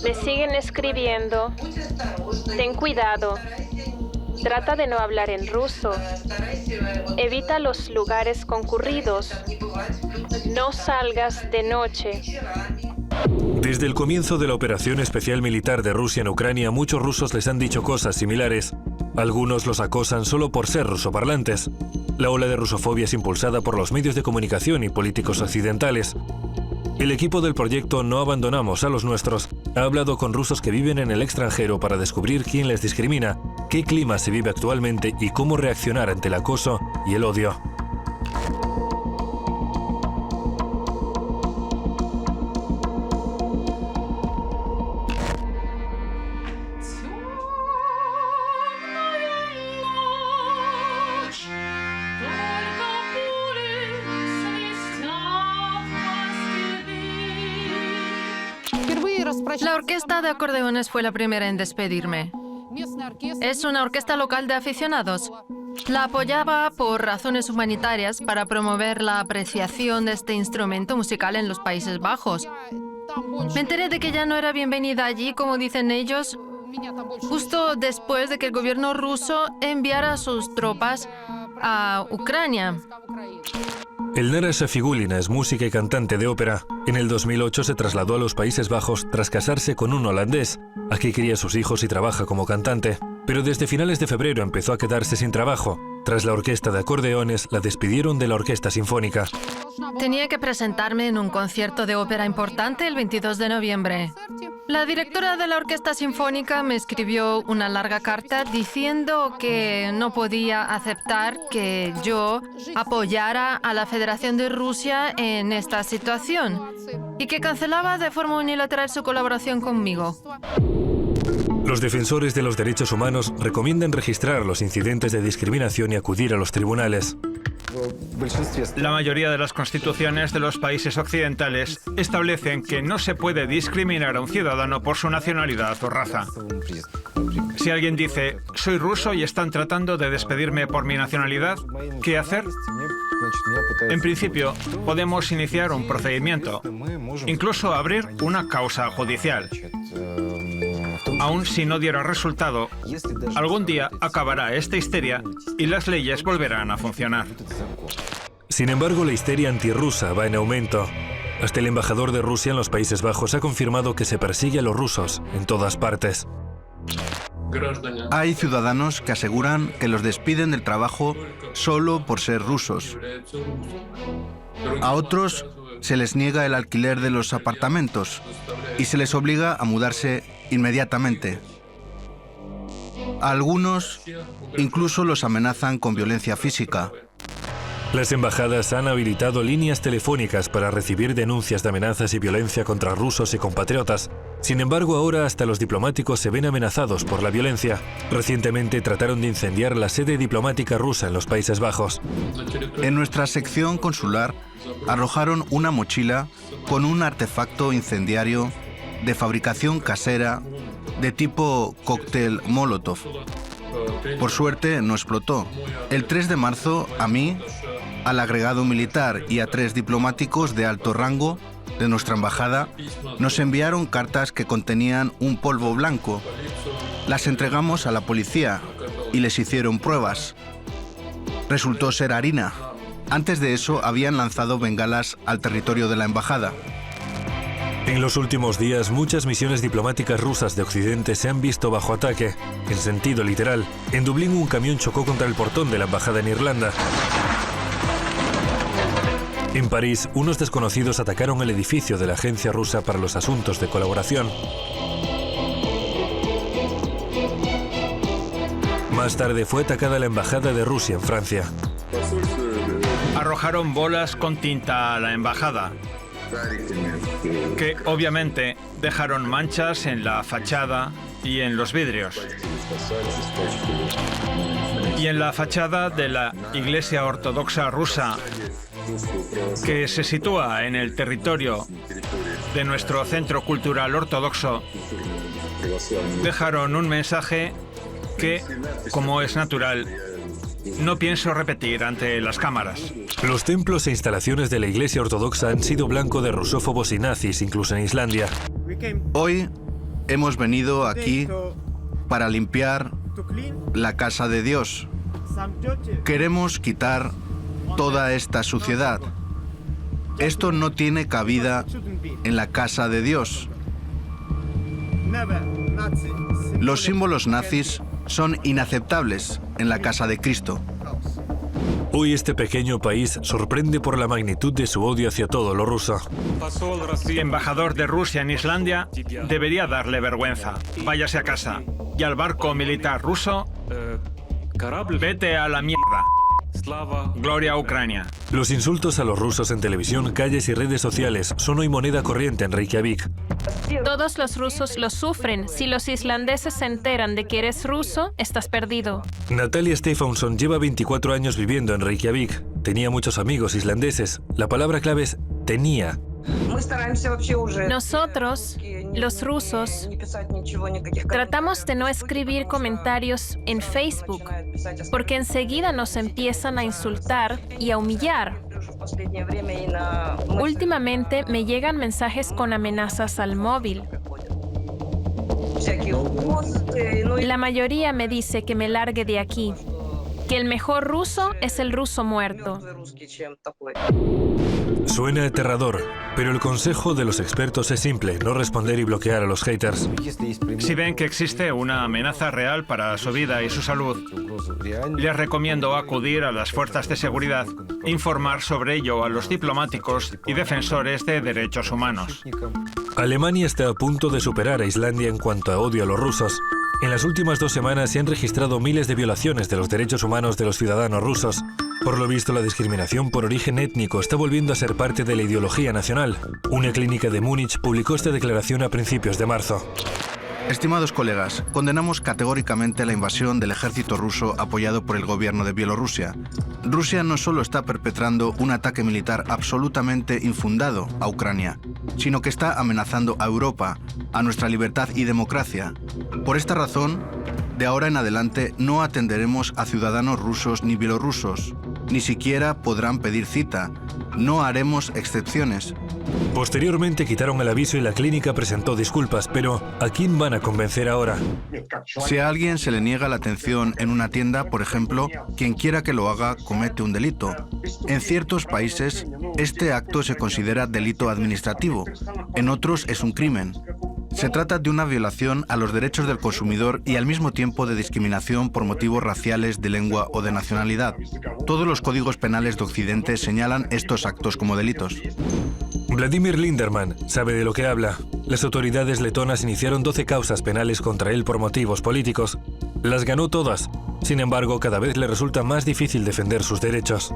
Me siguen escribiendo. Ten cuidado. Trata de no hablar en ruso. Evita los lugares concurridos. No salgas de noche. Desde el comienzo de la operación especial militar de Rusia en Ucrania, muchos rusos les han dicho cosas similares. Algunos los acosan solo por ser rusoparlantes. La ola de rusofobia es impulsada por los medios de comunicación y políticos occidentales. El equipo del proyecto No Abandonamos a los Nuestros ha hablado con rusos que viven en el extranjero para descubrir quién les discrimina, qué clima se vive actualmente y cómo reaccionar ante el acoso y el odio. La orquesta de acordeones fue la primera en despedirme. Es una orquesta local de aficionados. La apoyaba por razones humanitarias para promover la apreciación de este instrumento musical en los Países Bajos. Me enteré de que ya no era bienvenida allí, como dicen ellos, justo después de que el gobierno ruso enviara sus tropas a Ucrania. Elnara Shafigulina es música y cantante de ópera. En el 2008 se trasladó a los Países Bajos tras casarse con un holandés. Aquí cría a sus hijos y trabaja como cantante. Pero desde finales de febrero empezó a quedarse sin trabajo. Tras la orquesta de acordeones, la despidieron de la orquesta sinfónica. Tenía que presentarme en un concierto de ópera importante el 22 de noviembre. La directora de la Orquesta Sinfónica me escribió una larga carta diciendo que no podía aceptar que yo apoyara a la Federación de Rusia en esta situación y que cancelaba de forma unilateral su colaboración conmigo. Los defensores de los derechos humanos recomiendan registrar los incidentes de discriminación y acudir a los tribunales. La mayoría de las constituciones de los países occidentales establecen que no se puede discriminar a un ciudadano por su nacionalidad o raza. Si alguien dice, soy ruso y están tratando de despedirme por mi nacionalidad, ¿qué hacer? En principio, podemos iniciar un procedimiento, incluso abrir una causa judicial. Aun si no diera resultado, algún día acabará esta histeria y las leyes volverán a funcionar. Sin embargo, la histeria antirrusa va en aumento. Hasta el embajador de Rusia en los Países Bajos ha confirmado que se persigue a los rusos en todas partes. Hay ciudadanos que aseguran que los despiden del trabajo solo por ser rusos. A otros se les niega el alquiler de los apartamentos y se les obliga a mudarse inmediatamente. A algunos incluso los amenazan con violencia física. Las embajadas han habilitado líneas telefónicas para recibir denuncias de amenazas y violencia contra rusos y compatriotas. Sin embargo, ahora hasta los diplomáticos se ven amenazados por la violencia. Recientemente trataron de incendiar la sede diplomática rusa en los Países Bajos. En nuestra sección consular arrojaron una mochila con un artefacto incendiario de fabricación casera de tipo cóctel Molotov. Por suerte no explotó. El 3 de marzo a mí, al agregado militar y a 3 diplomáticos de alto rango de nuestra embajada nos enviaron cartas que contenían un polvo blanco. Las entregamos a la policía y les hicieron pruebas. Resultó ser harina. Antes de eso habían lanzado bengalas al territorio de la embajada. En los últimos días, muchas misiones diplomáticas rusas de Occidente se han visto bajo ataque, en sentido literal. En Dublín, un camión chocó contra el portón de la embajada en Irlanda. En París, unos desconocidos atacaron el edificio de la Agencia Rusa para los Asuntos de Colaboración. Más tarde fue atacada la embajada de Rusia en Francia. Arrojaron bolas con tinta a la embajada, que obviamente dejaron manchas en la fachada y en los vidrios. Y en la fachada de la Iglesia Ortodoxa rusa, que se sitúa en el territorio de nuestro centro cultural ortodoxo, dejaron un mensaje que, como es natural, no pienso repetir ante las cámaras. Los templos e instalaciones de la Iglesia Ortodoxa han sido blanco de rusófobos y nazis, incluso en Islandia. Hoy hemos venido aquí para limpiar la casa de Dios. Queremos quitar toda esta suciedad. Esto no tiene cabida en la casa de Dios. Los símbolos nazis son inaceptables en la casa de Cristo. Hoy este pequeño país sorprende por la magnitud de su odio hacia todo lo ruso. Embajador de Rusia en Islandia debería darle vergüenza. Váyase a casa. Y al barco militar ruso, vete a la mierda. Gloria a Ucrania. Los insultos a los rusos en televisión, calles y redes sociales son hoy moneda corriente en Reykjavik. Todos los rusos lo sufren. Si los islandeses se enteran de que eres ruso, estás perdido. Natalia Stefansson lleva 24 años viviendo en Reykjavik. Tenía muchos amigos islandeses. La palabra clave es tenía. Nosotros, los rusos, tratamos de no escribir comentarios en Facebook, porque enseguida nos empiezan a insultar y a humillar. Últimamente me llegan mensajes con amenazas al móvil. La mayoría me dice que me largue de aquí, que el mejor ruso es el ruso muerto. Suena aterrador, pero el consejo de los expertos es simple: no responder y bloquear a los haters. Si ven que existe una amenaza real para su vida y su salud, les recomiendo acudir a las fuerzas de seguridad e informar sobre ello a los diplomáticos y defensores de derechos humanos. Alemania está a punto de superar a Islandia en cuanto a odio a los rusos. En las últimas 2 semanas se han registrado miles de violaciones de los derechos humanos de los ciudadanos rusos. Por lo visto, la discriminación por origen étnico está volviendo a ser parte de la ideología nacional. Una clínica de Múnich publicó esta declaración a principios de marzo. Estimados colegas, condenamos categóricamente la invasión del ejército ruso apoyado por el gobierno de Bielorrusia. Rusia no solo está perpetrando un ataque militar absolutamente infundado a Ucrania, sino que está amenazando a Europa, a nuestra libertad y democracia. Por esta razón, de ahora en adelante no atenderemos a ciudadanos rusos ni bielorrusos. Ni siquiera podrán pedir cita. No haremos excepciones. Posteriormente quitaron el aviso y la clínica presentó disculpas, pero ¿a quién van a convencer ahora? Si a alguien se le niega la atención en una tienda, por ejemplo, quien quiera que lo haga comete un delito. En ciertos países, este acto se considera delito administrativo. En otros es un crimen. Se trata de una violación a los derechos del consumidor y al mismo tiempo de discriminación por motivos raciales, de lengua o de nacionalidad. Todos los códigos penales de Occidente señalan estos actos como delitos. Vladimir Linderman sabe de lo que habla. Las autoridades letonas iniciaron 12 causas penales contra él por motivos políticos. Las ganó todas. Sin embargo, cada vez le resulta más difícil defender sus derechos.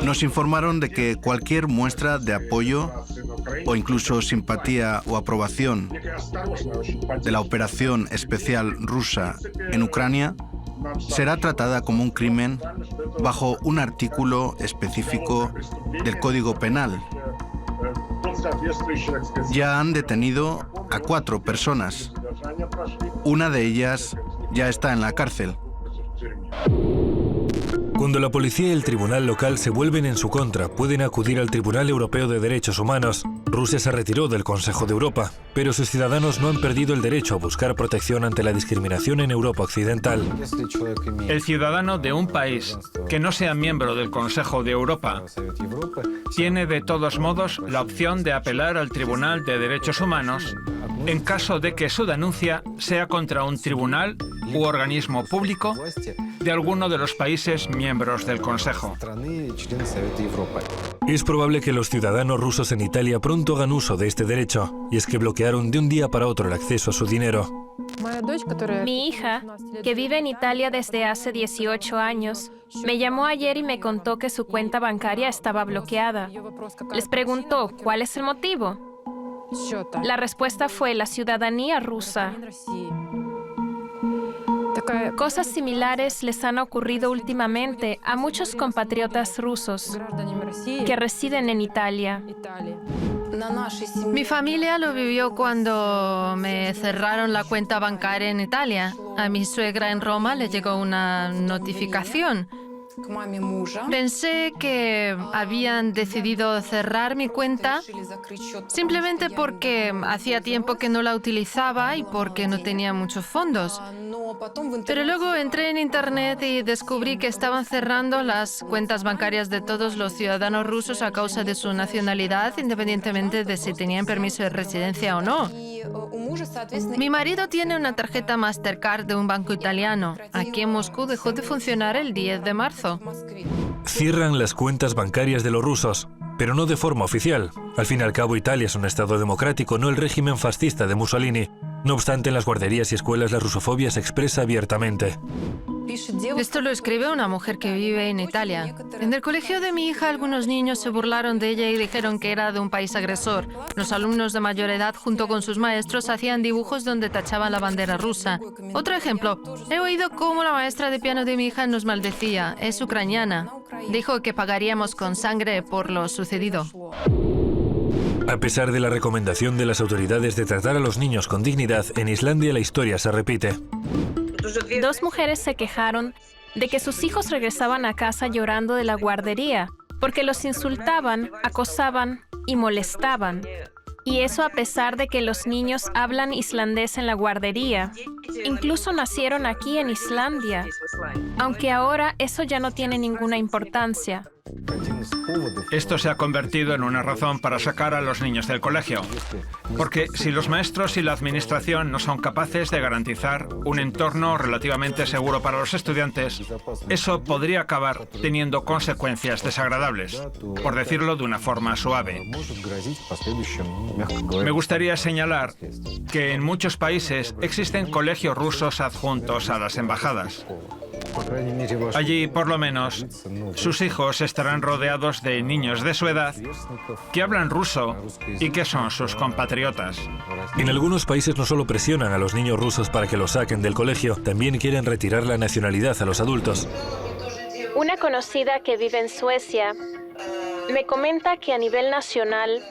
Nos informaron de que cualquier muestra de apoyo o incluso simpatía o aprobación de la operación especial rusa en Ucrania será tratada como un crimen bajo un artículo específico del Código Penal. Ya han detenido a 4 personas. Una de ellas ya está en la cárcel. Cuando la policía y el tribunal local se vuelven en su contra, pueden acudir al Tribunal Europeo de Derechos Humanos. Rusia se retiró del Consejo de Europa, pero sus ciudadanos no han perdido el derecho a buscar protección ante la discriminación en Europa Occidental. El ciudadano de un país que no sea miembro del Consejo de Europa tiene de todos modos la opción de apelar al Tribunal de Derechos Humanos en caso de que su denuncia sea contra un tribunal u organismo público de alguno de los países miembros del Consejo. Es probable que los ciudadanos rusos en Italia pronto hagan uso de este derecho, y es que bloquearon de un día para otro el acceso a su dinero. Mi hija, que vive en Italia desde hace 18 años, me llamó ayer y me contó que su cuenta bancaria estaba bloqueada. Les preguntó, ¿cuál es el motivo? La respuesta fue la ciudadanía rusa. Cosas similares les han ocurrido últimamente a muchos compatriotas rusos que residen en Italia. Mi familia lo vivió cuando me cerraron la cuenta bancaria en Italia. A mi suegra en Roma le llegó una notificación Pensé que habían decidido cerrar mi cuenta simplemente porque hacía tiempo que no la utilizaba y porque no tenía muchos fondos. Pero luego entré en Internet y descubrí que estaban cerrando las cuentas bancarias de todos los ciudadanos rusos a causa de su nacionalidad, independientemente de si tenían permiso de residencia o no. Mi marido tiene una tarjeta Mastercard de un banco italiano. Aquí en Moscú dejó de funcionar el 10 de marzo. Cierran las cuentas bancarias de los rusos, pero no de forma oficial. Al fin y al cabo, Italia es un estado democrático, no el régimen fascista de Mussolini. No obstante, en las guarderías y escuelas la rusofobia se expresa abiertamente. Esto lo escribe una mujer que vive en Italia. En el colegio de mi hija, algunos niños se burlaron de ella y dijeron que era de un país agresor. Los alumnos de mayor edad, junto con sus maestros, hacían dibujos donde tachaban la bandera rusa. Otro ejemplo, he oído cómo la maestra de piano de mi hija nos maldecía. Es ucraniana. Dijo que pagaríamos con sangre por lo sucedido. A pesar de la recomendación de las autoridades de tratar a los niños con dignidad, en Islandia la historia se repite. 2 mujeres se quejaron de que sus hijos regresaban a casa llorando de la guardería porque los insultaban, acosaban y molestaban. Y eso a pesar de que los niños hablan islandés en la guardería. Incluso nacieron aquí en Islandia, aunque ahora eso ya no tiene ninguna importancia. Esto se ha convertido en una razón para sacar a los niños del colegio. Porque si los maestros y la administración no son capaces de garantizar un entorno relativamente seguro para los estudiantes, eso podría acabar teniendo consecuencias desagradables, por decirlo de una forma suave. Me gustaría señalar que en muchos países existen colegios rusos adjuntos a las embajadas. Allí, por lo menos, sus hijos estarán rodeados de niños de su edad que hablan ruso y que son sus compatriotas. En algunos países no solo presionan a los niños rusos para que los saquen del colegio, también quieren retirar la nacionalidad a los adultos. Una conocida que vive en Suecia me comenta que a nivel nacional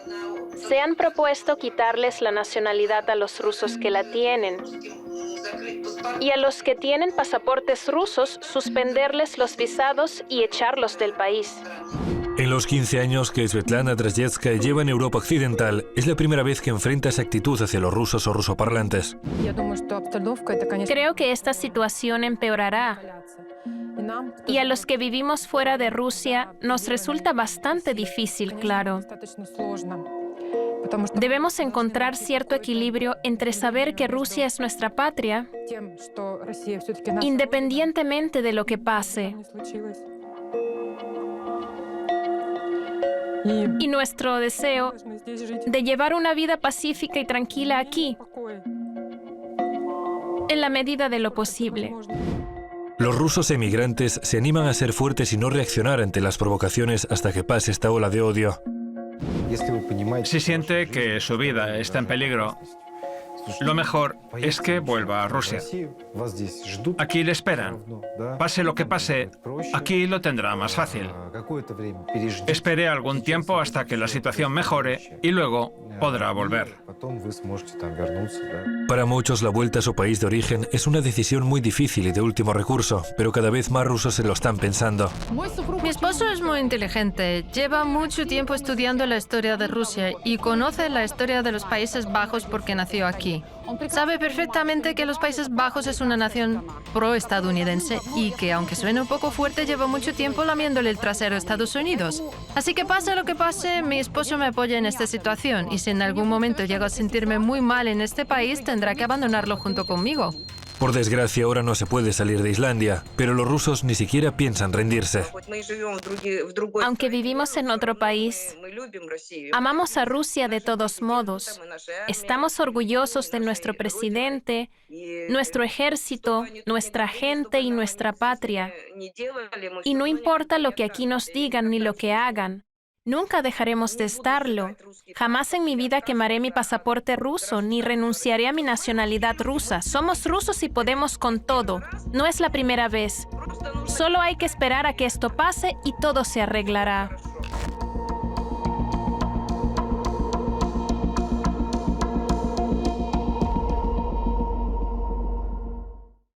se han propuesto quitarles la nacionalidad a los rusos que la tienen. Y a los que tienen pasaportes rusos, suspenderles los visados y echarlos del país. En los 15 años que Svetlana Drozhevskaya lleva en Europa Occidental, es la primera vez que enfrenta esa actitud hacia los rusos o rusoparlantes. Creo que esta situación empeorará. Y a los que vivimos fuera de Rusia, nos resulta bastante difícil, claro. Debemos encontrar cierto equilibrio entre saber que Rusia es nuestra patria, independientemente de lo que pase, y nuestro deseo de llevar una vida pacífica y tranquila aquí, en la medida de lo posible. Los rusos emigrantes se animan a ser fuertes y no reaccionar ante las provocaciones hasta que pase esta ola de odio. Si siente que su vida está en peligro, lo mejor es que vuelva a Rusia. Aquí le esperan. Pase lo que pase, aquí lo tendrá más fácil. Espere algún tiempo hasta que la situación mejore y luego podrá volver. Para muchos, la vuelta a su país de origen es una decisión muy difícil y de último recurso, pero cada vez más rusos se lo están pensando. Mi esposo es muy inteligente, lleva mucho tiempo estudiando la historia de Rusia y conoce la historia de los Países Bajos porque nació aquí. Sabe perfectamente que los Países Bajos es una nación pro-estadounidense y que, aunque suene un poco fuerte, lleva mucho tiempo lamiéndole el trasero a Estados Unidos. Así que pase lo que pase, mi esposo me apoya en esta situación y si en algún momento llego a sentirme muy mal en este país, tendrá que abandonarlo junto conmigo. Por desgracia, ahora no se puede salir de Islandia, pero los rusos ni siquiera piensan rendirse. Aunque vivimos en otro país, amamos a Rusia de todos modos. Estamos orgullosos de nuestro presidente, nuestro ejército, nuestra gente y nuestra patria. Y no importa lo que aquí nos digan ni lo que hagan. Nunca dejaremos de estarlo. Jamás en mi vida quemaré mi pasaporte ruso, ni renunciaré a mi nacionalidad rusa. Somos rusos y podemos con todo. No es la primera vez. Solo hay que esperar a que esto pase y todo se arreglará.